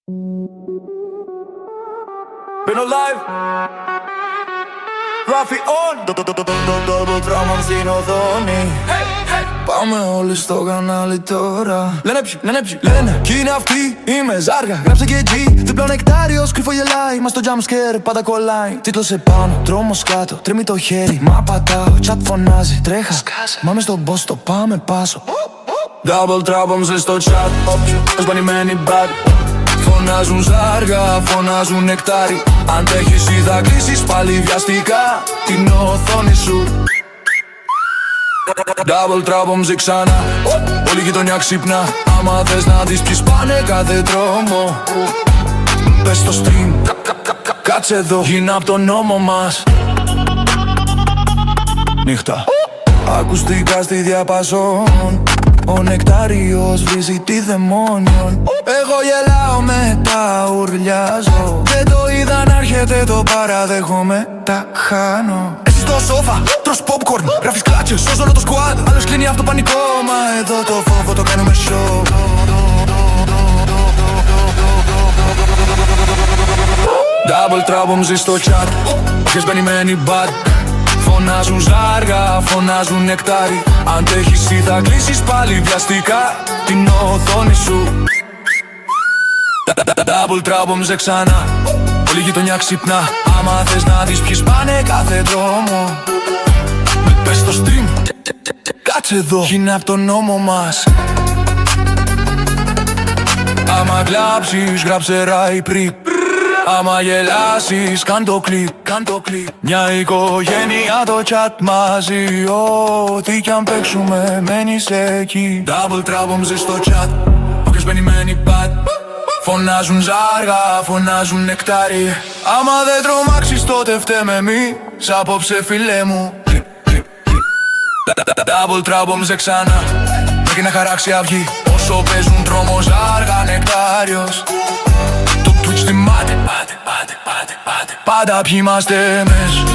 Μπαίνω live Ράφι on Double trauma στην οθόνη. Πάμε όλοι στο κανάλι τώρα. Λένε ποιοι, λένε κι είναι αυτοί, είμαι Ζάργα, γράψε και G. Διπλό νεκτάριος, κρυφό γελάει. Μα στο jump scare πάντα κολλάει. Τίτλος επάνω, τρόμος κάτω, τρέμει το χέρι. Μα πατάω, chat φωνάζει, τρέχα. Μάμε στον boss, το πάμε πάσο. Double trouble μες στο chat, εσπανημένοι bad. Φωνάζουν Ζάργα, φωνάζουν νεκτάρι. Αντέχεις ή θα κλείσεις πάλι βιαστικά την οθόνη σου. Double trouble μζε ξανά. Όλη η γειτονιά ξυπνά. Άμα θες να δεις ποιοι σπάνε κάθε δρόμο, πες στο stream, κάτσε εδώ, γίνα απ' τον νόμο μας. Νύχτα ακουστικά στη διαπαζόν. Ο νεκτάριος βρίζει τη δαιμόνιον. Εγώ γελάω μετά ουρλιάζω. Δεν το είδα να έρχεται, το παραδέχομαι, τα χάνω. Εσύ στο σόφα, τρως popcorn, γράφεις κλάτσες, σώζω όλο το squad. Άλλος κλείνει αυτό το πανικό, μα εδώ το φόβο το κάνουμε show. Double trouble ζει στο chat, έχεις μπενημένοι bad. Φωνάζουν Ζάργα, φωνάζουν νεκτάρι. Αντέχεις ή θα κλείσεις πάλι βιαστικά την οθόνη σου. Double trouble μζε ξανά. Όλη η γειτονιά ξυπνά. Άμα θες να δεις ποιοι σπάνε κάθε δρόμο, πες στο stream, κάτσε εδώ, γίνε απ' τον νόμο μας. Άμα κλάψεις γράψε right prip. Άμα γελάσεις κάν το κλιπ. Μια οικογένεια το chat μαζί. Ό,τι κι αν παίξουμε μένεις εκεί. Double trouble μζε στο chat, όποιος μπενημένοι bad. Φωνάζουν Ζάργα, φωνάζουν νεκτάρι. Άμα δεν τρομάξεις τότε φταίμε εμείς. Απόψε φίλε μου. Double trouble μζε ξανά. Μέχρι να χαράξει αυγή. Όσο παίζουν τρόμο Ζάργα, νεκτάριος. Το Twitch στη μάτι. Πάντα ποιοι είμαστε εμείς.